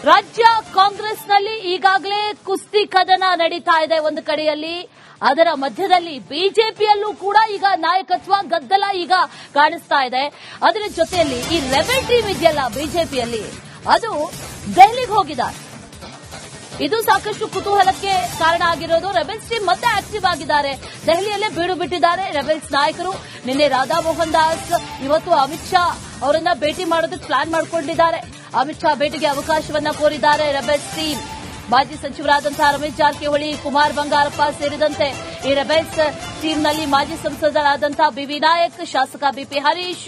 ರಾಜ್ಯ ಕಾಂಗ್ರೆಸ್ನಲ್ಲಿ ಈಗಾಗಲೇ ಕುಸ್ತಿ ಕದನ ನಡೀತಾ ಇದೆ ಒಂದು ಕಡೆಯಲ್ಲಿ. ಅದರ ಮಧ್ಯದಲ್ಲಿ ಬಿಜೆಪಿಯಲ್ಲೂ ಕೂಡ ಈಗ ನಾಯಕತ್ವ ಗದ್ದಲ ಈಗ ಕಾಣಿಸ್ತಾ ಇದೆ. ಅದರ ಜೊತೆಯಲ್ಲಿ ಈ ರೆಬೆಲ್ ಟೀಮ್ ಇದೆಯಲ್ಲ ಬಿಜೆಪಿಯಲ್ಲಿ, ಅದು ದೆಹಲಿಗೆ ಹೋಗಿದ್ದಾರೆ. ಇದು ಸಾಕಷ್ಟು ಕುತೂಹಲಕ್ಕೆ ಕಾರಣ ಆಗಿರೋದು. ರೆಬೆಲ್ಸ್ ಟೀಮ್ ಮತ್ತೆ ಆಕ್ಟಿವ್ ಆಗಿದ್ದಾರೆ, ದೆಹಲಿಯಲ್ಲೇ ಬೀಡು ಬಿಟ್ಟಿದ್ದಾರೆ ರೆಬೆಲ್ಸ್ ನಾಯಕರು. ನಿನ್ನೆ ರಾಧಾ ಮೋಹನ್ ದಾಸ್, ಇವತ್ತು ಅಮಿತ್ ಶಾ ಅವರನ್ನ ಭೇಟಿ ಮಾಡೋದಕ್ಕೆ ಪ್ಲಾನ್ ಮಾಡಿಕೊಂಡಿದ್ದಾರೆ. ಅಮಿತ್ ಶಾ ಭೇಟಿಗೆ ಅವಕಾಶವನ್ನ ಕೋರಿದ್ದಾರೆ ರೆಬೆಲ್ಸ್ ಟೀಮ್. ಮಾಜಿ ಸಚಿವರಾದಂತಹ ರಮೇಶ್ ಜಾರಕಿಹೊಳಿ, ಕುಮಾರ್ ಬಂಗಾರಪ್ಪ ಸೇರಿದಂತೆ ಈ ರೆಬೆಲ್ಸ್ ಟೀಮ್ನಲ್ಲಿ ಮಾಜಿ ಸಂಸದರಾದಂತಹ ಬಿವಿ ನಾಯಕ್, ಶಾಸಕ ಬಿಪಿ ಹರೀಶ್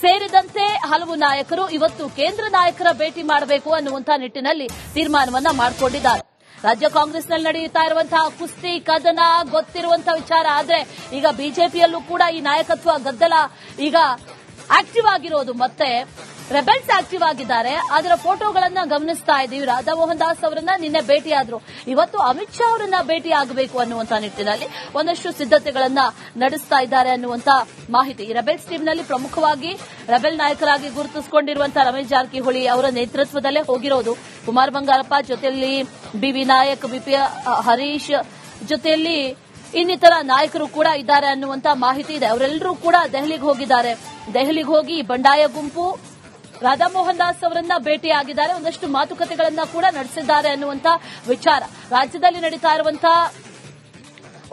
ಸೇರಿದಂತೆ ಹಲವು ನಾಯಕರು ಇವತ್ತು ಕೇಂದ್ರ ನಾಯಕರ ಭೇಟಿ ಮಾಡಬೇಕು ಅನ್ನುವಂಥ ನಿಟ್ಟಿನಲ್ಲಿ ತೀರ್ಮಾನವನ್ನ ಮಾಡಿಕೊಂಡಿದ್ದಾರೆ. ರಾಜ್ಯ ಕಾಂಗ್ರೆಸ್ನಲ್ಲಿ ನಡೆಯುತ್ತಾ ಇರುವಂತಹ ಕುಸ್ತಿ ಕದನ ಗೊತ್ತಿರುವಂತಹ ವಿಚಾರ. ಆದ್ರೆ ಈಗ ಬಿಜೆಪಿಯಲ್ಲೂ ಕೂಡ ಈ ನಾಯಕತ್ವ ಗದ್ದಲ ಈಗ ಆಕ್ಟಿವ್ ಆಗಿರೋದು, ಮತ್ತೆ ರೆಬೆಲ್ಸ್ ಆಕ್ಟಿವ್ ಆಗಿದ್ದಾರೆ. ಅದರ ಫೋಟೋಗಳನ್ನ ಗಮನಿಸ್ತಾ ಇದ್ದೀವಿ. ರಾಧಾ ಮೋಹನ್ ದಾಸ್ ಅವರನ್ನ ನಿನ್ನೆ ಭೇಟಿಯಾದ್ರು, ಇವತ್ತು ಅಮಿತ್ ಶಾ ಅವರನ್ನ ಭೇಟಿ ಆಗಬೇಕು ಅನ್ನುವಂತ ನಿಟ್ಟಿನಲ್ಲಿ ಒಂದಷ್ಟು ಸಿದ್ದತೆಗಳನ್ನ ನಡೆಸ್ತಾ ಇದ್ದಾರೆ ಅನ್ನುವಂತ ಮಾಹಿತಿ. ರೆಬೆಲ್ಸ್ ಟೀಮ್ನಲ್ಲಿ ಪ್ರಮುಖವಾಗಿ ರೆಬೆಲ್ ನಾಯಕರಾಗಿ ಗುರುತಿಸಿಕೊಂಡಿರುವಂತಹ ರಮೇಶ್ ಜಾರಕಿಹೊಳಿ ಅವರ ನೇತೃತ್ವದಲ್ಲೇ ಹೋಗಿರೋದು. ಕುಮಾರ್ ಬಂಗಾರಪ್ಪ ಜೊತೆಯಲ್ಲಿ ಬಿವಿ ನಾಯಕ್, ಬಿಪಿ ಹರೀಶ್ ಜೊತೆಯಲ್ಲಿ ಇನ್ನಿತರ ನಾಯಕರು ಕೂಡ ಇದ್ದಾರೆ ಅನ್ನುವಂತ ಮಾಹಿತಿ ಇದೆ. ಅವರೆಲ್ಲರೂ ಕೂಡ ದೆಹಲಿಗೆ ಹೋಗಿದ್ದಾರೆ. ದೆಹಲಿಗೆ ಹೋಗಿ ಬಂಡಾಯ ಗುಂಪು ರಾಧಾ ಮೋಹನ್ ದಾಸ್ ಅವರನ್ನ ಭೇಟಿಯಾಗಿದ್ದಾರೆ. ಒಂದಷ್ಟು ಮಾತುಕತೆಗಳನ್ನ ಕೂಡ ನಡೆಸಿದ್ದಾರೆ ಅನ್ನುವಂತ ವಿಚಾರ. ರಾಜ್ಯದಲ್ಲಿ ನಡೀತಾ ಇರುವಂತಹ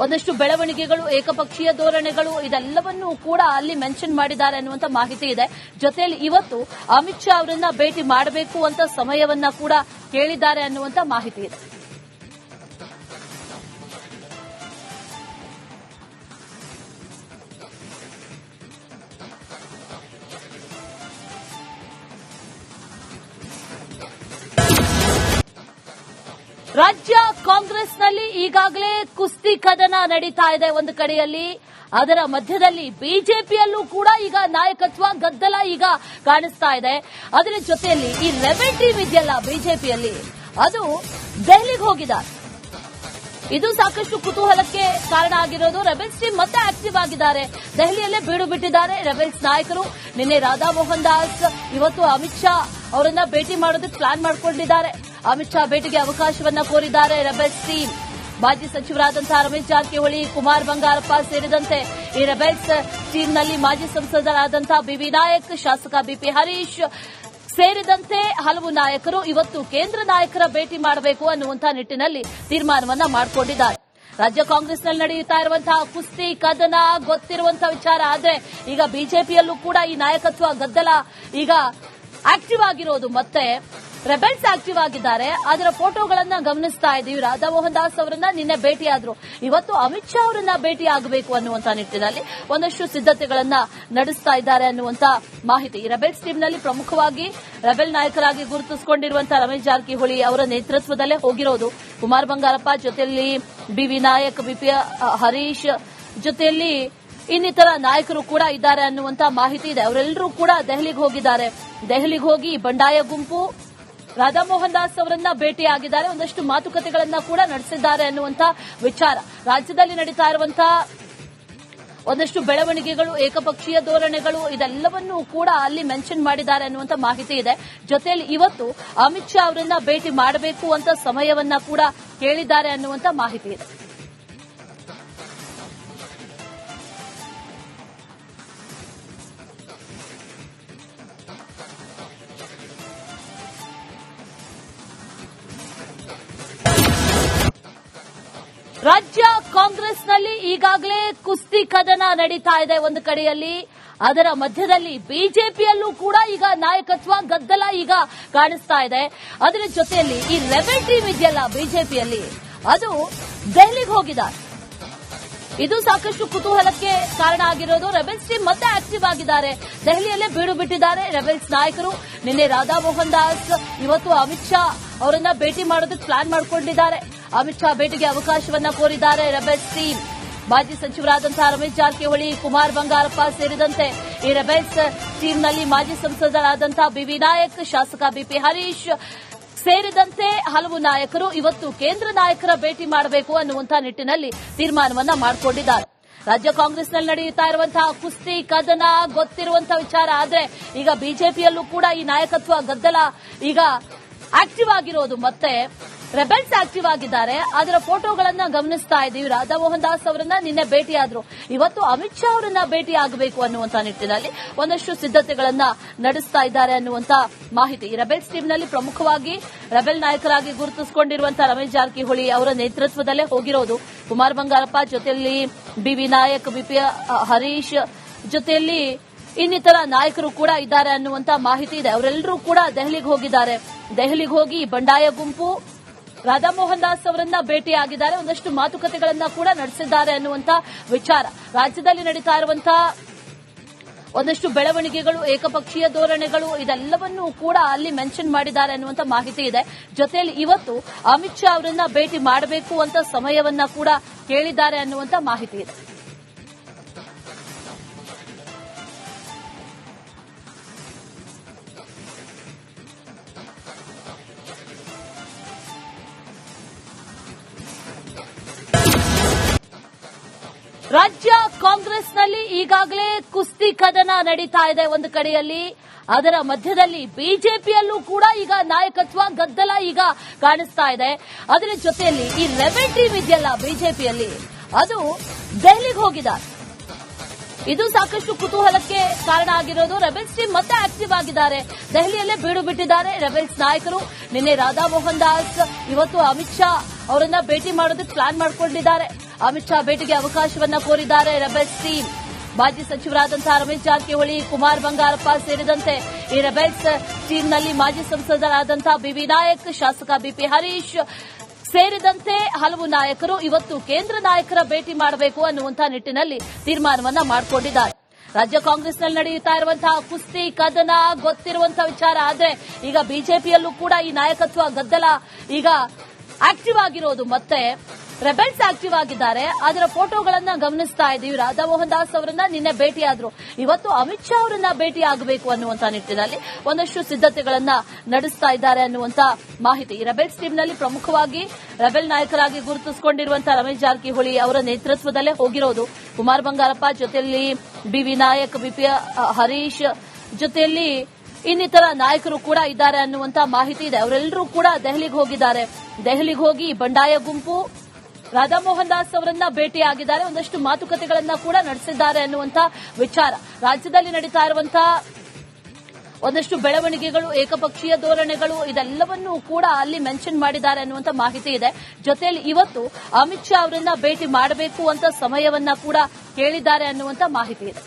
ಒಂದಷ್ಟು ಬೆಳವಣಿಗೆಗಳು, ಏಕಪಕ್ಷೀಯ ಧೋರಣೆಗಳು, ಇದೆಲ್ಲವನ್ನೂ ಕೂಡ ಅಲ್ಲಿ ಮೆನ್ಷನ್ ಮಾಡಿದ್ದಾರೆ ಅನ್ನುವಂತ ಮಾಹಿತಿ ಇದೆ. ಜೊತೆಯಲ್ಲಿ ಇವತ್ತು ಅಮಿತ್ ಶಾ ಅವರನ್ನ ಭೇಟಿ ಮಾಡಬೇಕು ಅಂತ ಸಮಯವನ್ನ ಕೂಡ ಕೇಳಿದ್ದಾರೆ ಅನ್ನುವಂತ ಮಾಹಿತಿ ಇದೆ. ರಾಜ್ಯ ಕಾಂಗ್ರೆಸ್ನಲ್ಲಿ ಈಗಾಗಲೇ ಕುಸ್ತಿ ಕದನ ನಡೀತಾ ಇದೆ ಒಂದು ಕಡೆಯಲ್ಲಿ. ಅದರ ಮಧ್ಯದಲ್ಲಿ ಬಿಜೆಪಿಯಲ್ಲೂ ಕೂಡ ಈಗ ನಾಯಕತ್ವ ಗದ್ದಲ ಈಗ ಕಾಣಿಸ್ತಾ ಇದೆ. ಅದರ ಜೊತೆಯಲ್ಲಿ ಈ ರೆಬೆಲ್ ಟೀಮ್ ಇದೆಯಲ್ಲ ಬಿಜೆಪಿಯಲ್ಲಿ, ಅದು ದೆಹಲಿಗೆ ಹೋಗಿದ್ದಾರೆ. ಇದು ಸಾಕಷ್ಟು ಕುತೂಹಲಕ್ಕೆ ಕಾರಣ ಆಗಿರೋದು. ರೆಬೆಲ್ಸ್ ಟೀಮ್ ಮತ್ತೆ ಆಕ್ಟಿವ್ ಆಗಿದ್ದಾರೆ, ದೆಹಲಿಯಲ್ಲೇ ಬೀಡು ಬಿಟ್ಟಿದ್ದಾರೆ ರೆಬೆಲ್ಸ್ ನಾಯಕರು. ನಿನ್ನೆ ರಾಧಾ ಮೋಹನ್ ದಾಸ್, ಇವತ್ತು ಅಮಿತ್ ಶಾ ಅವರನ್ನ ಭೇಟಿ ಮಾಡೋದಕ್ಕೆ ಪ್ಲಾನ್ ಮಾಡಿಕೊಂಡಿದ್ದಾರೆ. ಅಮಿತ್ ಶಾ ಭೇಟಿಗೆ ಅವಕಾಶವನ್ನ ಕೋರಿದ್ದಾರೆ ರೆಬೆಲ್ಸ್ ಟೀಮ್. ಮಾಜಿ ಸಚಿವರಾದಂತಹ ರಮೇಶ್ ಜಾರಕಿಹೊಳಿ, ಕುಮಾರ್ ಬಂಗಾರಪ್ಪ ಸೇರಿದಂತೆ ಈ ರೆಬೆಲ್ಸ್ ಟೀಮ್ನಲ್ಲಿ ಮಾಜಿ ಸಂಸದರಾದಂತಹ ಬಿವಿ ನಾಯಕ್, ಶಾಸಕ ಬಿಪಿ ಹರೀಶ್ ಸೇರಿದಂತೆ ಹಲವು ನಾಯಕರು ಇವತ್ತು ಕೇಂದ್ರ ನಾಯಕರ ಭೇಟಿ ಮಾಡಬೇಕು ಅನ್ನುವಂಥ ನಿಟ್ಟಿನಲ್ಲಿ ತೀರ್ಮಾನವನ್ನ ಮಾಡಿಕೊಂಡಿದ್ದಾರೆ. ರಾಜ್ಯ ಕಾಂಗ್ರೆಸ್ನಲ್ಲಿ ನಡೆಯುತ್ತಾ ಇರುವಂತಹ ಕುಸ್ತಿ ಕದನ ಗೊತ್ತಿರುವಂತಹ ವಿಚಾರ. ಆದ್ರೆ ಈಗ ಬಿಜೆಪಿಯಲ್ಲೂ ಕೂಡ ಈ ನಾಯಕತ್ವ ಗದ್ದಲ ಈಗ ಆಕ್ಟಿವ್ ಆಗಿರೋದು, ಮತ್ತೆ ರೆಬೆಲ್ಸ್ ಆಕ್ಟಿವ್ ಆಗಿದ್ದಾರೆ. ಅದರ ಫೋಟೋಗಳನ್ನ ಗಮನಿಸ್ತಾ ಇದ್ದೀವಿ. ರಾಧಾ ಮೋಹನ್ ದಾಸ್ ಅವರನ್ನ ನಿನ್ನೆ ಭೇಟಿಯಾದ್ರು, ಇವತ್ತು ಅಮಿತ್ ಶಾ ಅವರನ್ನ ಭೇಟಿ ಆಗಬೇಕು ಅನ್ನುವಂತ ನಿಟ್ಟಿನಲ್ಲಿ ಒಂದಷ್ಟು ಸಿದ್ದತೆಗಳನ್ನ ನಡೆಸ್ತಾ ಇದ್ದಾರೆ ಅನ್ನುವಂತ ಮಾಹಿತಿ. ರೆಬೆಲ್ಸ್ ಟೀಮ್ನಲ್ಲಿ ಪ್ರಮುಖವಾಗಿ ರೆಬೆಲ್ ನಾಯಕರಾಗಿ ಗುರುತಿಸಿಕೊಂಡಿರುವಂತಹ ರಮೇಶ್ ಜಾರಕಿಹೊಳಿ ಅವರ ನೇತೃತ್ವದಲ್ಲೇ ಹೋಗಿರೋದು. ಕುಮಾರ್ ಬಂಗಾರಪ್ಪ ಜೊತೆಯಲ್ಲಿ ಬಿವಿ ನಾಯಕ್, ಬಿಪಿ ಹರೀಶ್ ಜೊತೆಯಲ್ಲಿ ಇನ್ನಿತರ ನಾಯಕರು ಕೂಡ ಇದ್ದಾರೆ ಅನ್ನುವಂತ ಮಾಹಿತಿ ಇದೆ. ಅವರೆಲ್ಲರೂ ಕೂಡ ದೆಹಲಿಗೆ ಹೋಗಿದ್ದಾರೆ. ದೆಹಲಿಗೆ ಹೋಗಿ ಬಂಡಾಯ ಗುಂಪು ರಾಧಾ ಮೋಹನ್ ದಾಸ್ ಅವರನ್ನ ಭೇಟಿಯಾಗಿದ್ದಾರೆ. ಒಂದಷ್ಟು ಮಾತುಕತೆಗಳನ್ನ ಕೂಡ ನಡೆಸಿದ್ದಾರೆ ಅನ್ನುವಂತ ವಿಚಾರ. ರಾಜ್ಯದಲ್ಲಿ ನಡೀತಾ ಇರುವಂತಹ ಒಂದಷ್ಟು ಬೆಳವಣಿಗೆಗಳು, ಏಕಪಕ್ಷೀಯ ಧೋರಣೆಗಳು, ಇದೆಲ್ಲವನ್ನೂ ಕೂಡ ಅಲ್ಲಿ ಮೆನ್ಷನ್ ಮಾಡಿದ್ದಾರೆ ಅನ್ನುವಂತ ಮಾಹಿತಿ ಇದೆ. ಜೊತೆಯಲ್ಲಿ ಇವತ್ತು ಅಮಿತ್ ಶಾ ಅವರನ್ನ ಭೇಟಿ ಮಾಡಬೇಕು ಅಂತ ಸಮಯವನ್ನ ಕೂಡ ಕೇಳಿದ್ದಾರೆ ಅನ್ನುವಂತ ಮಾಹಿತಿ ಇದೆ. ರಾಜ್ಯ ಕಾಂಗ್ರೆಸ್ನಲ್ಲಿ ಈಗಾಗಲೇ ಕುಸ್ತಿ ಕದನ ನಡೀತಾ ಇದೆ ಒಂದು ಕಡೆಯಲ್ಲಿ. ಅದರ ಮಧ್ಯದಲ್ಲಿ ಬಿಜೆಪಿಯಲ್ಲೂ ಕೂಡ ಈಗ ನಾಯಕತ್ವ ಗದ್ದಲ ಈಗ ಕಾಣಿಸ್ತಾ ಇದೆ. ಅದರ ಜೊತೆಯಲ್ಲಿ ಈ ರೆಬೆಲ್ ಟೀಮ್ ಇದೆಯಲ್ಲ ಬಿಜೆಪಿಯಲ್ಲಿ, ಅದು ದೆಹಲಿಗೆ ಹೋಗಿದ್ದಾರೆ. ಇದು ಸಾಕಷ್ಟು ಕುತೂಹಲಕ್ಕೆ ಕಾರಣ ಆಗಿರೋದು. ರೆಬೆಲ್ಸ್ ಟೀಮ್ ಮತ್ತೆ ಆಕ್ಟಿವ್ ಆಗಿದ್ದಾರೆ, ದೆಹಲಿಯಲ್ಲೇ ಬೀಡು ಬಿಟ್ಟಿದ್ದಾರೆ ರೆಬೆಲ್ಸ್ ನಾಯಕರು. ನಿನ್ನೆ ರಾಧಾ ಮೋಹನ್ ದಾಸ್, ಇವತ್ತು ಅಮಿತ್ ಶಾ ಅವರನ್ನ ಭೇಟಿ ಮಾಡೋದಕ್ಕೆ ಪ್ಲಾನ್ ಮಾಡಿಕೊಂಡಿದ್ದಾರೆ. ಅಮಿತ್ ಶಾ ಭೇಟಿಗೆ ಅವಕಾಶವನ್ನ ಕೋರಿದ್ದಾರೆ ರೆಬೆಲ್ಸ್ ಟೀಮ್. ಮಾಜಿ ಸಚಿವರಾದಂತಹ ರಮೇಶ್ ಜಾರಕಿಹೊಳಿ, ಕುಮಾರ್ ಬಂಗಾರಪ್ಪ ಸೇರಿದಂತೆ ಈ ರೆಬೆಲ್ಸ್ ಟೀಮ್ನಲ್ಲಿ ಮಾಜಿ ಸಂಸದರಾದಂತಹ ಬಿವಿ ನಾಯಕ್, ಶಾಸಕ ಬಿಪಿ ಹರೀಶ್ ಸೇರಿದಂತೆ ಹಲವು ನಾಯಕರು ಇವತ್ತು ಕೇಂದ್ರ ನಾಯಕರ ಭೇಟಿ ಮಾಡಬೇಕು ಅನ್ನುವಂಥ ನಿಟ್ಟಿನಲ್ಲಿ ತೀರ್ಮಾನವನ್ನ ಮಾಡಿಕೊಂಡಿದ್ದಾರೆ. ರಾಜ್ಯ ಕಾಂಗ್ರೆಸ್ನಲ್ಲಿ ನಡೆಯುತ್ತಾ ಇರುವಂತಹ ಕುಸ್ತಿ ಕದನ ಗೊತ್ತಿರುವಂತಹ ವಿಚಾರ. ಆದ್ರೆ ಈಗ ಬಿಜೆಪಿಯಲ್ಲೂ ಕೂಡ ಈ ನಾಯಕತ್ವ ಗದ್ದಲ ಈಗ ಆಕ್ಟಿವ್ ಆಗಿರೋದು ಮತ್ತೆ ರೆಬೆಲ್ಸ್ ಆಕ್ಟಿವ್ ಆಗಿದ್ದಾರೆ. ಅದರ ಫೋಟೋಗಳನ್ನ ಗಮನಿಸ್ತಾ ಇದ್ದೀವಿ. ರಾಧಾ ಮೋಹನ್ ದಾಸ್ ಅವರನ್ನ ನಿನ್ನೆ ಭೇಟಿಯಾದ್ರು. ಇವತ್ತು ಅಮಿತ್ ಶಾ ಅವರನ್ನ ಭೇಟಿ ಆಗಬೇಕು ಅನ್ನುವಂತ ನಿಟ್ಟಿನಲ್ಲಿ ಒಂದಷ್ಟು ಸಿದ್ಧತೆಗಳನ್ನ ನಡೆಸ್ತಾ ಇದ್ದಾರೆ ಅನ್ನುವಂತ ಮಾಹಿತಿ. ರೆಬೆಲ್ಸ್ ಟೀಮ್ನಲ್ಲಿ ಪ್ರಮುಖವಾಗಿ ರೆಬೆಲ್ ನಾಯಕರಾಗಿ ಗುರುತಿಸಿಕೊಂಡಿರುವಂತಹ ರಮೇಶ್ ಜಾರಕಿಹೊಳಿ ಅವರ ನೇತೃತ್ವದಲ್ಲೇ ಹೋಗಿರೋದು. ಕುಮಾರ್ ಬಂಗಾರಪ್ಪ ಜೊತೆಯಲ್ಲಿ ಬಿವಿ ನಾಯಕ್, ಬಿಪಿ ಹರೀಶ್ ಜೊತೆಯಲ್ಲಿ ಇನ್ನಿತರ ನಾಯಕರು ಕೂಡ ಇದ್ದಾರೆ ಅನ್ನುವಂತ ಮಾಹಿತಿ ಇದೆ. ಅವರೆಲ್ಲರೂ ಕೂಡ ದೆಹಲಿಗೆ ಹೋಗಿದ್ದಾರೆ. ದೆಹಲಿಗೆ ಹೋಗಿ ಬಂಡಾಯ ಗುಂಪು ರಾಧಾ ಮೋಹನ್ ದಾಸ್ ಅವರನ್ನ ಭೇಟಿಯಾಗಿದ್ದಾರೆ. ಒಂದಷ್ಟು ಮಾತುಕತೆಗಳನ್ನ ಕೂಡ ನಡೆಸಿದ್ದಾರೆ ಅನ್ನುವಂತ ವಿಚಾರ. ರಾಜ್ಯದಲ್ಲಿ ನಡೀತಾ ಇರುವಂತಹ ಒಂದಷ್ಟು ಬೆಳವಣಿಗೆಗಳು, ಏಕಪಕ್ಷೀಯ ಧೋರಣೆಗಳು ಇದೆಲ್ಲವನ್ನೂ ಕೂಡ ಅಲ್ಲಿ ಮೆನ್ಷನ್ ಮಾಡಿದ್ದಾರೆ ಅನ್ನುವಂತ ಮಾಹಿತಿ ಇದೆ. ಜೊತೆಯಲ್ಲಿ ಇವತ್ತು ಅಮಿತ್ ಶಾ ಅವರನ್ನ ಭೇಟಿ ಮಾಡಬೇಕು ಅಂತ ಸಮಯವನ್ನ ಕೂಡ ಕೇಳಿದ್ದಾರೆ ಅನ್ನುವಂತ ಮಾಹಿತಿ ಇದೆ. ರಾಜ್ಯ ಕಾಂಗ್ರೆಸ್ನಲ್ಲಿ ಈಗಾಗಲೇ ಕುಸ್ತಿ ಕದನ ನಡೀತಾ ಇದೆ ಒಂದು ಕಡೆಯಲ್ಲಿ. ಅದರ ಮಧ್ಯದಲ್ಲಿ ಬಿಜೆಪಿಯಲ್ಲೂ ಕೂಡ ಈಗ ನಾಯಕತ್ವ ಗದ್ದಲ ಈಗ ಕಾಣಿಸ್ತಾ ಇದೆ. ಅದರ ಜೊತೆಯಲ್ಲಿ ಈ ರೆಬೆಲ್ ಟೀಮ್ ಇದೆಯಲ್ಲ ಬಿಜೆಪಿಯಲ್ಲಿ, ಅದು ದೆಹಲಿಗೆ ಹೋಗಿದ್ದಾರೆ. ಇದು ಸಾಕಷ್ಟು ಕುತೂಹಲಕ್ಕೆ ಕಾರಣ ಆಗಿರೋದು. ರೆಬೆಲ್ಸ್ ಟೀಮ್ ಮತ್ತೆ ಆಕ್ಟಿವ್ ಆಗಿದ್ದಾರೆ. ದೆಹಲಿಯಲ್ಲೇ ಬೀಡು ಬಿಟ್ಟಿದ್ದಾರೆ ರೆಬೆಲ್ಸ್ ನಾಯಕರು. ನಿನ್ನೆ ರಾಧಾ ಮೋಹನ್ ದಾಸ್, ಇವತ್ತು ಅಮಿತ್ ಶಾ ಅವರನ್ನ ಭೇಟಿ ಮಾಡೋದಕ್ಕೆ ಪ್ಲಾನ್ ಮಾಡಿಕೊಂಡಿದ್ದಾರೆ. ಅಮಿತ್ ಶಾ ಭೇಟಿಗೆ ಅವಕಾಶವನ್ನ ಕೋರಿದ್ದಾರೆ ರೆಬೆಲ್ಸ್ ಟೀಮ್. ಮಾಜಿ ಸಚಿವರಾದಂತಹ ರಮೇಶ್ ಜಾರಕಿಹೊಳಿ, ಕುಮಾರ್ ಬಂಗಾರಪ್ಪ ಸೇರಿದಂತೆ ಈ ರೆಬೆಲ್ಸ್ ಟೀಮ್ನಲ್ಲಿ ಮಾಜಿ ಸಂಸದರಾದಂತಹ ಬಿವಿ ನಾಯಕ್, ಶಾಸಕ ಬಿಪಿ ಹರೀಶ್ ಸೇರಿದಂತೆ ಹಲವು ನಾಯಕರು ಇವತ್ತು ಕೇಂದ್ರ ನಾಯಕರ ಭೇಟಿ ಮಾಡಬೇಕು ಅನ್ನುವಂತಹ ನಿಟ್ಟಿನಲ್ಲಿ ತೀರ್ಮಾನವನ್ನ ಮಾಡಿಕೊಂಡಿದ್ದಾರೆ. ರಾಜ್ಯ ಕಾಂಗ್ರೆಸ್ನಲ್ಲಿ ನಡೆಯುತ್ತಾ ಇರುವಂತಹ ಕುಸ್ತಿ ಕದನ ಗೊತ್ತಿರುವಂತಹ ವಿಚಾರ. ಆದ್ರೆ ಈಗ ಬಿಜೆಪಿಯಲ್ಲೂ ಕೂಡ ಈ ನಾಯಕತ್ವ ಗದ್ದಲ ಈಗ ಆಕ್ಟಿವ್ ಆಗಿರೋದು ಮತ್ತೆ ರೆಬೆಲ್ಸ್ ಆಕ್ಟಿವ್ ಆಗಿದ್ದಾರೆ. ಅದರ ಫೋಟೋಗಳನ್ನ ಗಮನಿಸ್ತಾ ಇದ್ದೀವಿ. ರಾಧಾ ಮೋಹನ್ ದಾಸ್ ಅವರನ್ನ ನಿನ್ನೆ ಭೇಟಿಯಾದ್ರು. ಇವತ್ತು ಅಮಿತ್ ಶಾ ಅವರನ್ನ ಭೇಟಿ ಆಗಬೇಕು ಅನ್ನುವಂತ ನಿಟ್ಟಿನಲ್ಲಿ ಒಂದಷ್ಟು ಸಿದ್ಧತೆಗಳನ್ನ ನಡೆಸ್ತಾ ಇದ್ದಾರೆ ಅನ್ನುವಂತ ಮಾಹಿತಿ. ರೆಬೆಲ್ಸ್ ಟೀಮ್ನಲ್ಲಿ ಪ್ರಮುಖವಾಗಿ ರೆಬೆಲ್ ನಾಯಕರಾಗಿ ಗುರುತಿಸಿಕೊಂಡಿರುವಂತಹ ರಮೇಶ್ ಜಾರಕಿಹೊಳಿ ಅವರ ನೇತೃತ್ವದಲ್ಲೇ ಹೋಗಿರೋದು. ಕುಮಾರ್ ಬಂಗಾರಪ್ಪ ಜೊತೆಯಲ್ಲಿ ಬಿವಿ ನಾಯಕ್, ಬಿಪಿ ಹರೀಶ್ ಜೊತೆಯಲ್ಲಿ ಇನ್ನಿತರ ನಾಯಕರು ಕೂಡ ಇದ್ದಾರೆ ಅನ್ನುವಂತ ಮಾಹಿತಿ ಇದೆ. ಅವರೆಲ್ಲರೂ ಕೂಡ ದೆಹಲಿಗೆ ಹೋಗಿದ್ದಾರೆ. ದೆಹಲಿಗೆ ಹೋಗಿ ಬಂಡಾಯ ಗುಂಪು ರಾಧಾ ಮೋಹನ್ ದಾಸ್ ಅವರನ್ನ ಭೇಟಿಯಾಗಿದ್ದಾರೆ. ಒಂದಷ್ಟು ಮಾತುಕತೆಗಳನ್ನ ಕೂಡ ನಡೆಸಿದ್ದಾರೆ ಅನ್ನುವಂತ ವಿಚಾರ. ರಾಜ್ಯದಲ್ಲಿ ನಡೀತಾ ಇರುವಂತಹ ಒಂದಷ್ಟು ಬೆಳವಣಿಗೆಗಳು, ಏಕಪಕ್ಷೀಯ ಧೋರಣೆಗಳು ಇದೆಲ್ಲವನ್ನೂ ಕೂಡ ಅಲ್ಲಿ ಮೆನ್ಷನ್ ಮಾಡಿದ್ದಾರೆ ಅನ್ನುವಂತ ಮಾಹಿತಿ ಇದೆ. ಜೊತೆಯಲ್ಲಿ ಇವತ್ತು ಅಮಿತ್ ಶಾ ಅವರನ್ನ ಭೇಟಿ ಮಾಡಬೇಕು ಅಂತ ಸಮಯವನ್ನ ಕೂಡ ಕೇಳಿದ್ದಾರೆ ಅನ್ನುವಂತ ಮಾಹಿತಿ ಇದೆ.